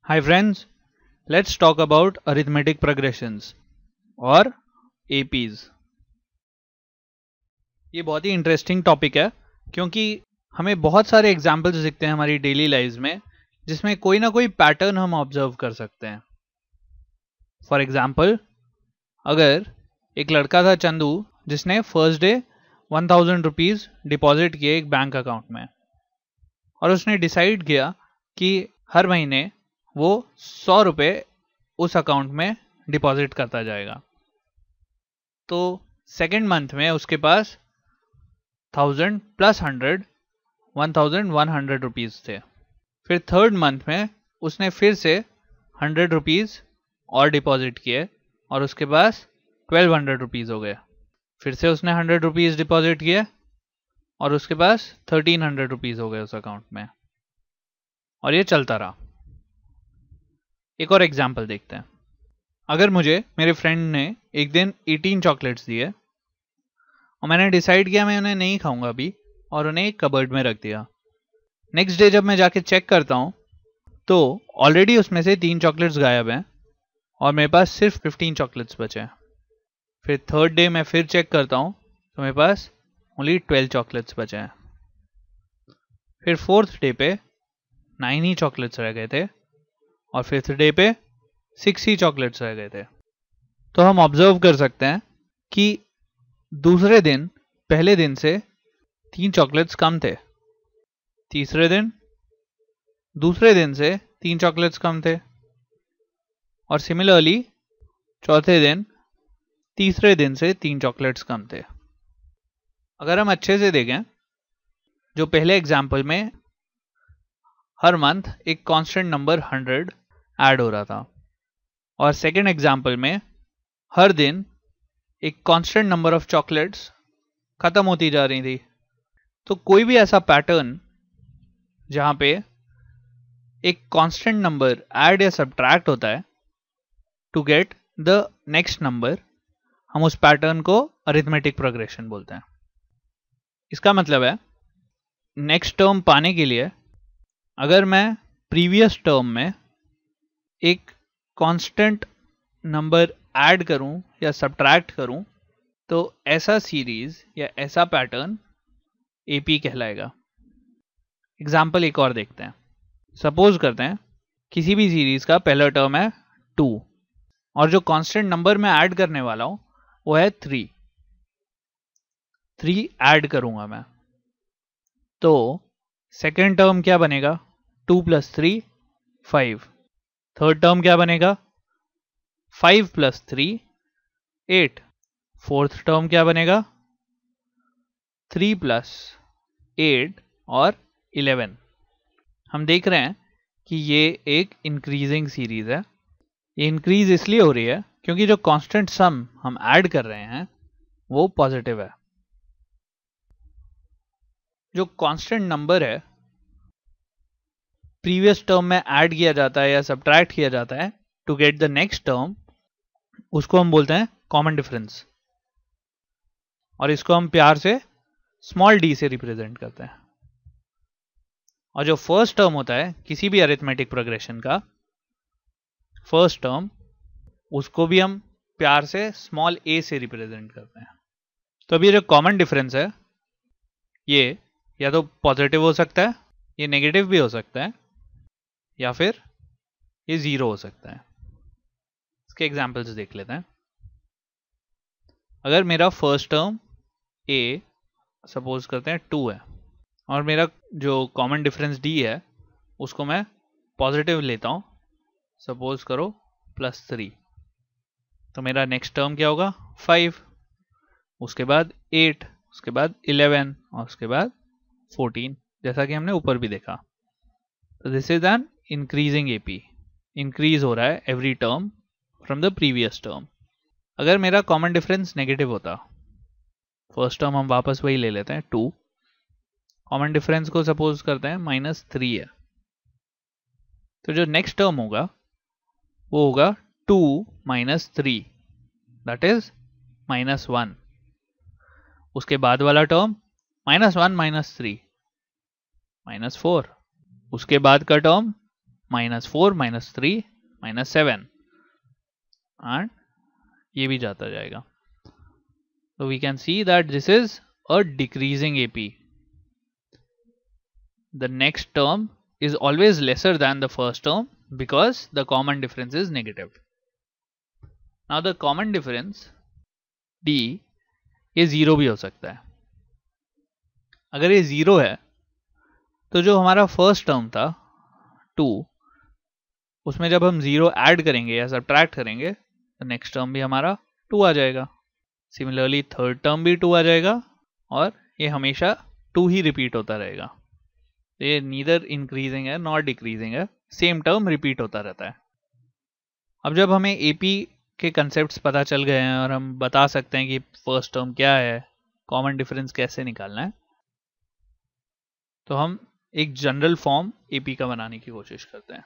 Hi friends, let's talk about arithmetic progressions और APs। ये बहुत ही इंटरेस्टिंग टॉपिक है क्योंकि हमें बहुत सारे एग्जाम्पल्स दिखते हैं हमारी डेली लाइफ में जिसमें कोई ना कोई पैटर्न हम ऑब्जर्व कर सकते हैं। फॉर एग्जाम्पल, अगर एक लड़का था चंदू जिसने फर्स्ट डे 1000 रुपीज़ डिपॉजिट किए एक बैंक अकाउंट में और उसने डिसाइड किया कि हर महीने वो 100 रुपये उस अकाउंट में डिपॉजिट करता जाएगा। तो सेकेंड मंथ में उसके पास 1000 प्लस 100 1100 रुपीज़ थे। फिर थर्ड मंथ में उसने फिर से 100 रुपीज़ और डिपॉजिट किए और उसके पास 1200 रुपीज़ हो गए। फिर से उसने 100 रुपीज़ डिपॉजिट किए और उसके पास 1300 रुपीज़ हो गए उस अकाउंट में, और ये चलता रहा। एक और एग्जाम्पल देखते हैं। अगर मुझे मेरे फ्रेंड ने एक दिन 18 चॉकलेट्स दिए और मैंने डिसाइड किया मैं उन्हें नहीं खाऊंगा अभी और उन्हें एक कबर्ड में रख दिया। नेक्स्ट डे जब मैं जाके चेक करता हूँ तो ऑलरेडी उसमें से 3 चॉकलेट्स गायब हैं और मेरे पास सिर्फ 15 चॉकलेट्स बचे हैं। फिर थर्ड डे मैं फिर चेक करता हूँ तो मेरे पास ओनली 12 चॉकलेट्स बचे हैं। फिर फोर्थ डे पे 9 ही चॉकलेट्स रह गए थे और फिफ्थ डे पे 6 ही चॉकलेट्स रह गए थे। तो हम ऑब्जर्व कर सकते हैं कि दूसरे दिन पहले दिन से 3 चॉकलेट्स कम थे, तीसरे दिन दूसरे दिन से 3 चॉकलेट्स कम थे और सिमिलरली चौथे दिन तीसरे दिन से 3 चॉकलेट्स कम थे। अगर हम अच्छे से देखें, जो पहले एग्जाम्पल में हर मंथ एक कांस्टेंट नंबर 100 ऐड हो रहा था और सेकेंड एग्जाम्पल में हर दिन एक कांस्टेंट नंबर ऑफ चॉकलेट्स खत्म होती जा रही थी। तो कोई भी ऐसा पैटर्न जहां पे एक कांस्टेंट नंबर ऐड या सब्ट्रैक्ट होता है to get the next number, हम उस पैटर्न को अरिथमेटिक प्रोग्रेशन बोलते हैं। इसका मतलब है नेक्स्ट टर्म पाने के लिए अगर मैं प्रीवियस टर्म में एक कांस्टेंट नंबर ऐड करूं या सब्ट्रैक्ट करूं तो ऐसा सीरीज या ऐसा पैटर्न एपी कहलाएगा। एग्जाम्पल एक और देखते हैं। सपोज करते हैं किसी भी सीरीज का पहला टर्म है 2 और जो कांस्टेंट नंबर मैं ऐड करने वाला हूं वो है 3 ऐड करूंगा मैं, तो सेकेंड टर्म क्या बनेगा? 2 + 3 5। थर्ड टर्म क्या बनेगा? 5 + 3 8। फोर्थ टर्म क्या बनेगा? 3 + 8 और 11। हम देख रहे हैं कि ये एक इंक्रीजिंग सीरीज है। ये इंक्रीज इसलिए हो रही है क्योंकि जो कांस्टेंट सम हम ऐड कर रहे हैं वो पॉजिटिव है। जो कांस्टेंट नंबर है प्रीवियस टर्म में ऐड किया जाता है या सब्ट्रैक्ट किया जाता है to get the next term, उसको हम बोलते हैं कॉमन डिफरेंस, और इसको हम प्यार से स्मॉल डी से रिप्रेजेंट करते हैं। और जो फर्स्ट टर्म होता है किसी भी अरिथमेटिक प्रोग्रेशन का फर्स्ट टर्म, उसको भी हम प्यार से स्मॉल ए से रिप्रेजेंट करते हैं। तो अब ये जो कॉमन डिफरेंस है ये या तो पॉजिटिव हो सकता है, ये नेगेटिव भी हो सकता है, या फिर ये 0 हो सकता है। इसके एग्जाम्पल्स देख लेते हैं। अगर मेरा फर्स्ट टर्म ए सपोज करते हैं 2 है और मेरा जो कॉमन डिफरेंस डी है उसको मैं पॉजिटिव लेता हूँ, सपोज करो +3, तो मेरा नेक्स्ट टर्म क्या होगा? 5, उसके बाद 8, उसके बाद 11 और उसके बाद 14, जैसा कि हमने ऊपर भी देखा। तो this is an increasing AP, increase हो रहा है every term from the previous term. अगर मेरा कॉमन डिफरेंस नेगेटिव होता, फर्स्ट टर्म हम वापस वही ले लेते हैं 2, कॉमन डिफरेंस को सपोज करते हैं -3 है, तो जो नेक्स्ट टर्म होगा वो होगा 2 - 3, दैट इज -1। उसके बाद वाला टर्म -1 - 3 -4, उसके बाद का टर्म -4 -3 -7 एंड ये भी जाता जाएगा. So we can see that this is a decreasing AP. The next term is always lesser than the first term because the common difference is negative. Now the common difference D ये 0 भी हो सकता है. अगर ये 0 है तो जो हमारा फर्स्ट टर्म था 2, उसमें जब हम 0 ऐड करेंगे या सब्ट्रैक्ट करेंगे तो नेक्स्ट टर्म भी हमारा 2 आ जाएगा. सिमिलरली थर्ड टर्म भी 2 आ जाएगा और ये हमेशा 2 ही रिपीट होता रहेगा. तो ये नीदर इंक्रीजिंग है नॉट डिक्रीजिंग है, सेम टर्म रिपीट होता रहता है. अब जब हमें एपी के कंसेप्ट्स पता चल गए हैं और हम बता सकते हैं कि फर्स्ट टर्म क्या है, कॉमन डिफरेंस कैसे निकालना है, तो हम एक जनरल फॉर्म एपी का बनाने की कोशिश करते हैं.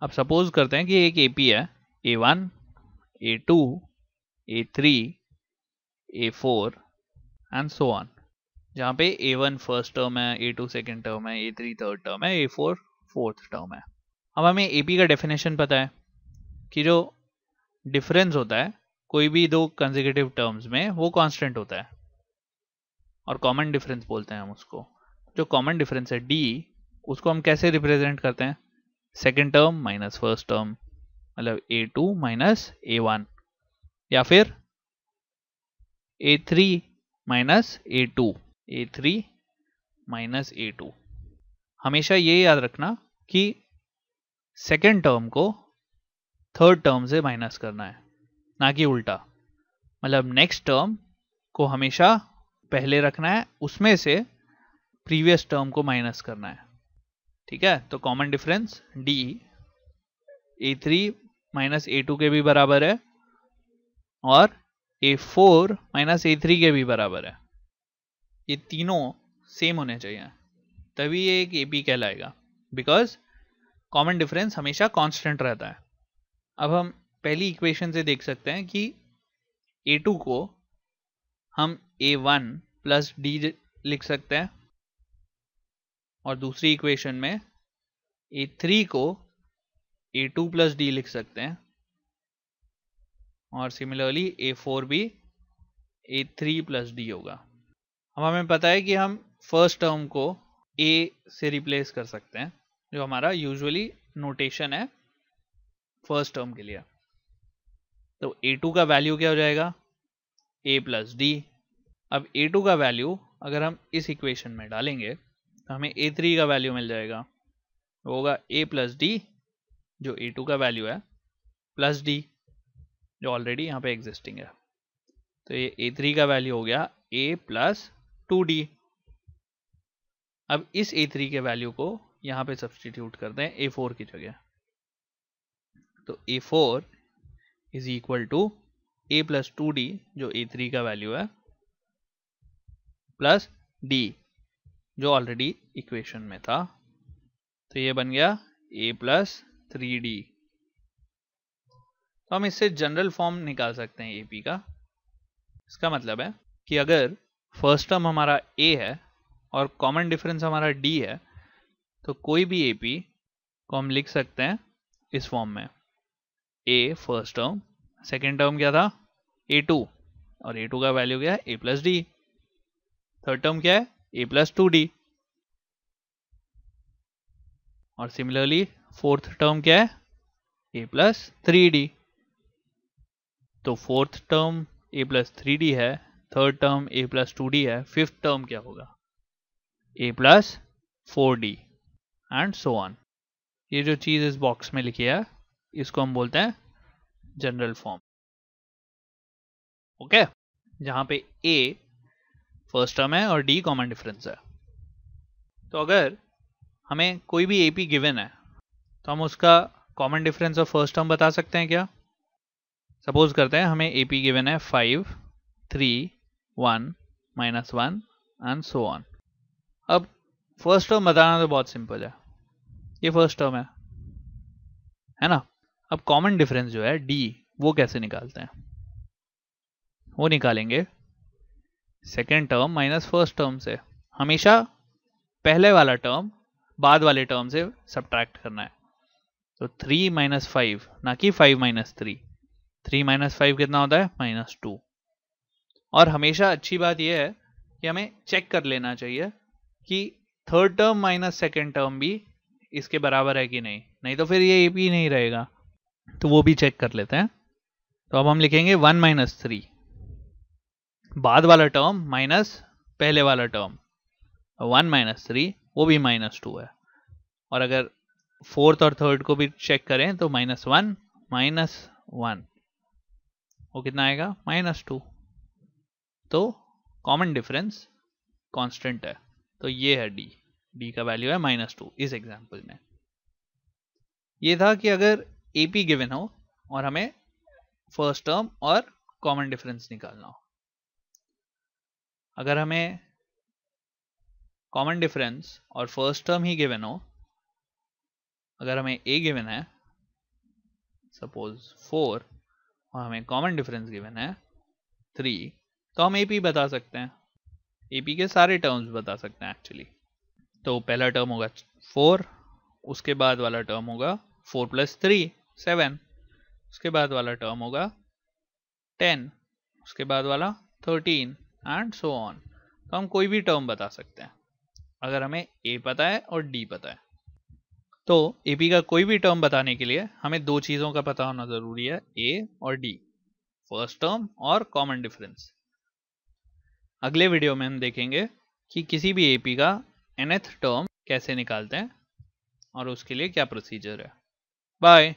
अब सपोज करते हैं कि एक एपी है A1, A2, A3, A4 and so on, जहाँ पे A1 फर्स्ट टर्म है, A2 सेकेंड टर्म है, A3 थर्ड टर्म है, A4 फोर्थ टर्म है. अब हमें AP का डेफिनेशन पता है कि जो डिफरेंस होता है कोई भी दो कंसेक्यूटिव टर्म्स में वो कांस्टेंट होता है और कॉमन डिफरेंस बोलते हैं हम उसको. जो कॉमन डिफरेंस है D, उसको हम कैसे रिप्रेजेंट करते हैं? Second term minus first term, मतलब A2 माइनस A1, या फिर A3 minus A2, A3 minus A2. हमेशा ये याद रखना कि सेकेंड टर्म को थर्ड टर्म से माइनस करना है, ना कि उल्टा. मतलब नेक्स्ट टर्म को हमेशा पहले रखना है, उसमें से प्रीवियस टर्म को माइनस करना है. ठीक है, तो common difference D A3 minus A2 के भी बराबर है और A4 माइनस A3 के भी बराबर है. ये तीनों सेम होने चाहिए तभी ये एक AP कहलाएगा, बिकॉज कॉमन डिफरेंस हमेशा कांस्टेंट रहता है. अब हम पहली इक्वेशन से देख सकते हैं कि A2 को हम A1 प्लस D लिख सकते हैं और दूसरी इक्वेशन में A3 को A2 प्लस D लिख सकते हैं और सिमिलरली A4 भी A3 प्लस D होगा. अब हमें पता है कि हम फर्स्ट टर्म को A से रिप्लेस कर सकते हैं, जो हमारा यूजुअली नोटेशन है फर्स्ट टर्म के लिए. तो A2 का वैल्यू क्या हो जाएगा? A plus D. अब A2 का वैल्यू अगर हम इस इक्वेशन में डालेंगे तो हमें A3 का वैल्यू मिल जाएगा. वो होगा A प्लस D, जो A2 का वैल्यू है, प्लस D जो ऑलरेडी यहाँ पे एग्जिस्टिंग है. तो ये A3 का वैल्यू हो गया A प्लस 2D. अब इस A3 के वैल्यू को यहाँ पे सब्सटीट्यूट करते हैं A4 की जगह. तो A4 is equal to A plus 2D, जो A3 का वैल्यू है, प्लस D जो ऑलरेडी इक्वेशन में था. तो ये बन गया A प्लस 3D. तो हम इससे जनरल फॉर्म निकाल सकते हैं AP का. इसका मतलब है कि अगर फर्स्ट टर्म हमारा A है और कॉमन डिफरेंस हमारा D है, तो कोई भी AP को हम लिख सकते हैं इस फॉर्म में. A first term, second term क्या था? A2 और A2 का वैल्यू क्या है? A plus D. Third term क्या है? A plus 2D. और सिमिलरली फोर्थ टर्म क्या है? A plus 3D. तो fourth term A plus 3D है, third term A plus 2D है, फिफ्थ टर्म क्या होगा? A plus 4D and so on. ये जो चीज इस बॉक्स में लिखी है इसको हम बोलते हैं जनरल फॉर्म. ओके, जहां पे A फर्स्ट टर्म है और D कॉमन डिफरेंस है. तो अगर हमें कोई भी AP गिवन है तो हम उसका कॉमन डिफरेंस और फर्स्ट टर्म बता सकते हैं क्या? सपोज करते हैं हमें AP गिवन है 5, 3, 1, -1 एंड सो ऑन. अब फर्स्ट टर्म बताना तो बहुत सिंपल है, ये फर्स्ट टर्म है ना. अब कॉमन डिफरेंस जो है D, वो कैसे निकालते हैं? वो निकालेंगे second term minus first term से. हमेशा पहले वाला टर्म बाद वाले टर्म से सब्ट्रैक्ट करना है। तो 3 माइनस 5 ना कि 5 माइनस 3। 3 माइनस 5 कितना होता है? -2। और हमेशा अच्छी बात यह है कि हमें चेक कर लेना चाहिए कि third term minus second term भी इसके बराबर है कि नहीं, नहीं तो फिर ये एपी नहीं रहेगा। तो वो भी चेक कर लेते हैं। तो अब हम लिखेंगे 1 माइनस 3, बाद वाला टर्म माइनस पहले वाला टर्म, 1 माइनस 3 वो भी -2 है। और अगर फोर्थ और थर्ड को भी चेक करें तो -1 -1 वो कितना आएगा? -2। तो कॉमन डिफरेंस कांस्टेंट है, तो ये है डी का वैल्यू है -2 इस एग्जांपल में। ये था कि अगर एपी गिवन हो और हमें फर्स्ट टर्म और कॉमन डिफरेंस निकालना हो। अगर हमें कॉमन डिफरेंस और फर्स्ट टर्म ही गिवन हो, अगर हमें ए गिवन है सपोज 4 और हमें कॉमन डिफरेंस गिवन है 3, तो हम एपी बता सकते हैं। एपी के सारे टर्म्स बता सकते हैं एक्चुअली। तो पहला टर्म होगा 4, उसके बाद वाला टर्म होगा 4 + 3 7, उसके बाद वाला टर्म होगा 10, उसके बाद वाला 13 एंड सो ऑन। तो हम कोई भी टर्म बता सकते हैं अगर हमें ए पता है और डी पता है। तो एपी का कोई भी टर्म बताने के लिए हमें दो चीज़ों का पता होना ज़रूरी है, ए और डी, फर्स्ट टर्म और कॉमन डिफरेंस। अगले वीडियो में हम देखेंगे कि किसी भी एपी का nth टर्म कैसे निकालते हैं और उसके लिए क्या प्रोसीजर है। बाय।